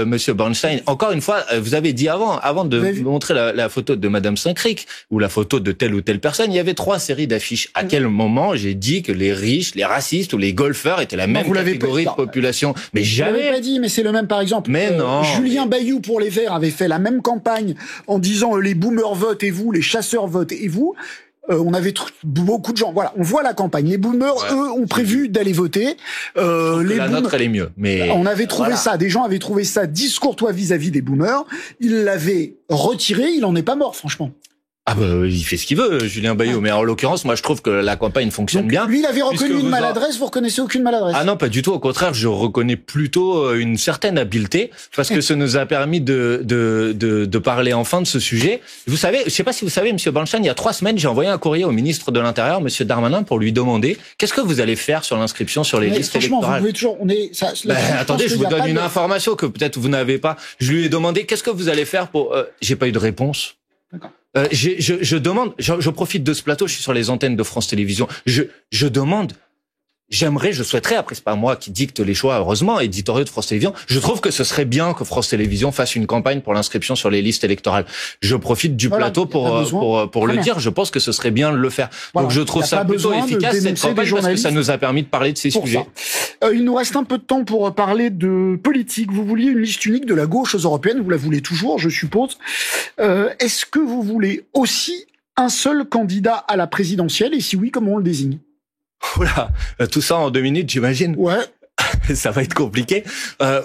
monsieur Bornstein. Encore une fois, vous avez dit avant de vous montrer la photo de madame Saint-Cric ou la photo de telle ou telle personne, il y avait 3 séries d'affiches. À quel moment j'ai dit que les riches, les racistes ou les golfeurs étaient la même catégorie de population? Mais jamais. Vous l'avez pas dit, mais c'est le même, par exemple. Mais non. Julien Bayou pour les Verts avait fait la même campagne en disant les boomers votent et vous, les chasseurs votent et vous. On avait beaucoup de gens. Voilà, on voit la campagne. Les boomers, eux, ont prévu d'aller voter. La nôtre, elle est mieux. Mais on avait trouvé ça. Des gens avaient trouvé ça discourtois vis-à-vis des boomers. Ils l'avaient retiré. Il en est pas mort, franchement. Ah il fait ce qu'il veut, Julien Bayou. Mais en l'occurrence, moi, je trouve que la campagne fonctionne bien. Lui, il avait reconnu une maladresse. Vous reconnaissez aucune maladresse? Ah non, pas du tout. Au contraire, je reconnais plutôt une certaine habileté parce que ça nous a permis de parler enfin de ce sujet. Vous savez, je sais pas si vous savez, monsieur Bornstein, il y a 3 semaines, j'ai envoyé un courrier au ministre de l'Intérieur, monsieur Darmanin, pour lui demander qu'est-ce que vous allez faire sur l'inscription sur les listes électorales. Vous pouvez toujours, attendez, je vous donne une information que peut-être vous n'avez pas. Je lui ai demandé qu'est-ce que vous allez faire pour, j'ai pas eu de réponse. D'accord. Je demande, je profite de ce plateau, je suis sur les antennes de France Télévisions. Je demande, je souhaiterais, après c'est pas moi qui dicte les choix, heureusement, éditoriaux de France Télévisions, je trouve que ce serait bien que France Télévisions fasse une campagne pour l'inscription sur les listes électorales. Je profite du plateau pour le dire, je pense que ce serait bien de le faire. Donc je trouve ça plutôt efficace cette campagne parce que ça nous a permis de parler de ces sujets. Il nous reste un peu de temps pour parler de politique. Vous vouliez une liste unique de la gauche aux européennes, vous la voulez toujours, je suppose. Est-ce que vous voulez aussi un seul candidat à la présidentielle et si oui, comment on le désigne? Oula, tout ça en 2 minutes, j'imagine. Ouais. Ça va être compliqué.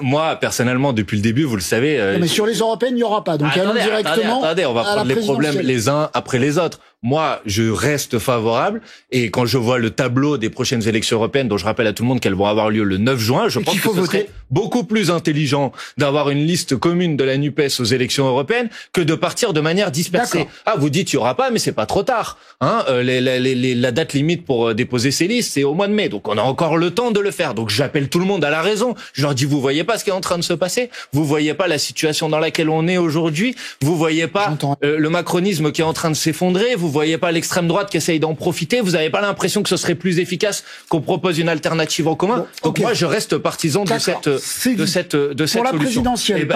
Moi, personnellement, depuis le début, vous le savez. Mais sur les européennes, il n'y aura pas. Donc allons directement. Attendez, on va prendre les problèmes les uns après les autres. Moi, je reste favorable et quand je vois le tableau des prochaines élections européennes, dont je rappelle à tout le monde qu'elles vont avoir lieu le 9 juin, je pense que ce serait beaucoup plus intelligent d'avoir une liste commune de la NUPES aux élections européennes que de partir de manière dispersée. Ah, vous dites il y aura pas, mais c'est pas trop tard. Hein, la date limite pour déposer ces listes, c'est au mois de mai, donc on a encore le temps de le faire. Donc j'appelle tout le monde à la raison. Je leur dis vous voyez pas ce qui est en train de se passer, vous voyez pas la situation dans laquelle on est aujourd'hui, vous voyez pas le macronisme qui est en train de s'effondrer, vous voyez pas l'extrême droite qui essaye d'en profiter, vous avez pas l'impression que ce serait plus efficace qu'on propose une alternative en commun. Donc moi je reste partisan de cette pour la présidentielle,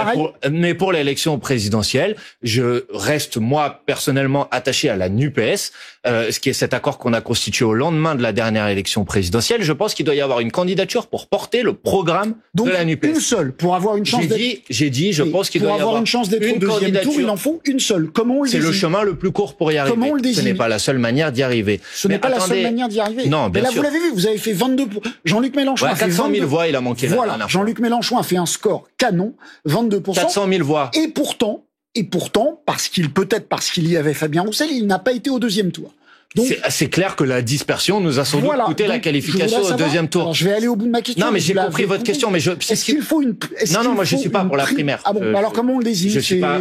mais pour l'élection présidentielle, je reste moi personnellement attaché à la NUPES, ce qui est cet accord qu'on a constitué au lendemain de la dernière élection présidentielle. Je pense qu'il doit y avoir une candidature pour porter le programme de la NUPES. Une seule pour avoir une chance je pense qu'il doit y avoir une chance d'être au deuxième tour, il en faut une seule. Comment on le désigne? C'est le chemin le plus court pour y arriver. Comment on le des... Ce n'est pas la seule manière d'y arriver. Ce n'est pas la seule manière d'y arriver. Non, bien sûr. Vous l'avez vu, vous avez fait 22... Jean-Luc Mélenchon a fait 400 000 voix, il a manqué. Voilà, Jean-Luc Mélenchon a fait un score canon, 22%. 400 000 voix. Et pourtant, parce qu'il y avait Fabien Roussel, il n'a pas été au deuxième tour. C'est clair que la dispersion nous a sans doute coûté la qualification au deuxième tour. Alors, je vais aller au bout de ma question. Non, mais j'ai compris votre question, mais est-ce qu'il faut une... Non, moi je suis pas pour la primaire. Ah bon, alors comment on le désigne? Je suis pas.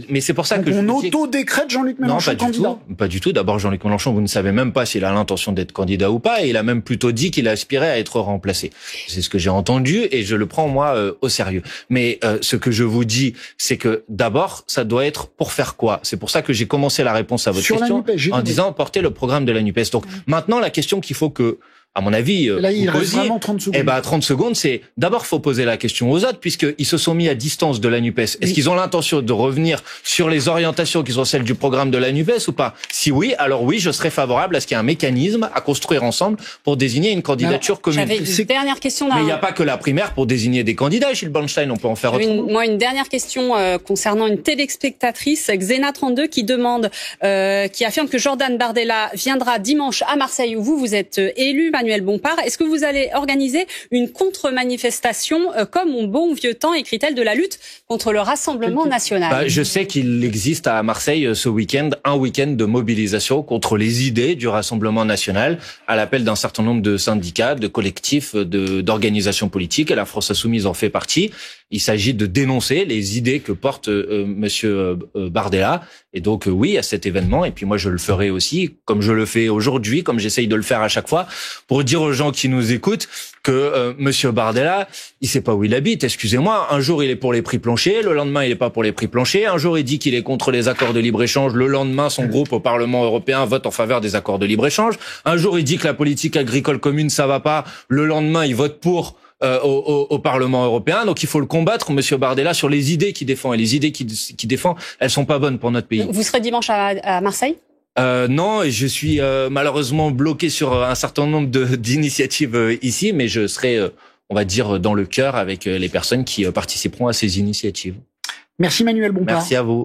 Mais c'est pour ça que on auto-décrète Jean-Luc Mélenchon candidat. Non, pas du tout. D'abord, Jean-Luc Mélenchon, vous ne savez même pas s'il a l'intention d'être candidat ou pas, et il a même plutôt dit qu'il aspirait à être remplacé. C'est ce que j'ai entendu, et je le prends moi au sérieux. Mais ce que je vous dis, c'est que d'abord, ça doit être pour faire quoi? C'est pour ça que j'ai commencé la réponse à votre question en disant porter le programme de la NUPES. Donc maintenant, la question qu'il faut que, à mon avis, là, il reste vraiment 30 secondes. 30 secondes, c'est d'abord faut poser la question aux autres, puisqu'ils se sont mis à distance de la NUPES. Est-ce qu'ils ont l'intention de revenir sur les orientations qui sont celles du programme de la NUPES ou pas? Si oui, alors oui, je serais favorable à ce qu'il y ait un mécanisme à construire ensemble pour désigner une candidature commune. J'avais une dernière question. Mais il n'y a pas que la primaire pour désigner des candidats, Gilles Bernstein, on peut en faire autre. Moi, une dernière question concernant une téléspectatrice, Xena32, qui demande, qui affirme que Jordan Bardella viendra dimanche à Marseille où vous êtes élu, Manuel Bompard. Est-ce que vous allez organiser une contre-manifestation comme au bon vieux temps, écrit-elle, de la lutte contre le Rassemblement national? Je sais qu'il existe à Marseille ce week-end un week-end de mobilisation contre les idées du Rassemblement national à l'appel d'un certain nombre de syndicats, de collectifs, d'organisations politiques, et la France Insoumise en fait partie. Il s'agit de dénoncer les idées que porte Monsieur Bardella. Et donc oui, à cet événement, et puis moi je le ferai aussi, comme je le fais aujourd'hui, comme j'essaye de le faire à chaque fois, pour dire aux gens qui nous écoutent que Monsieur Bardella, il sait pas où il habite, excusez-moi. Un jour il est pour les prix planchers, le lendemain il est pas pour les prix planchers. Un jour il dit qu'il est contre les accords de libre-échange, le lendemain son groupe au Parlement européen vote en faveur des accords de libre-échange. Un jour il dit que la politique agricole commune ça va pas, le lendemain il vote pour au Parlement européen. Donc il faut le combattre, Monsieur Bardella, sur les idées qu'il défend. Et les idées qu'il défend, elles sont pas bonnes pour notre pays. Vous serez dimanche à Marseille? Non, je suis malheureusement bloqué sur un certain nombre d'initiatives ici, mais je serai, on va dire, dans le cœur avec les personnes qui participeront à ces initiatives. Merci Manuel Bompard. Merci à vous.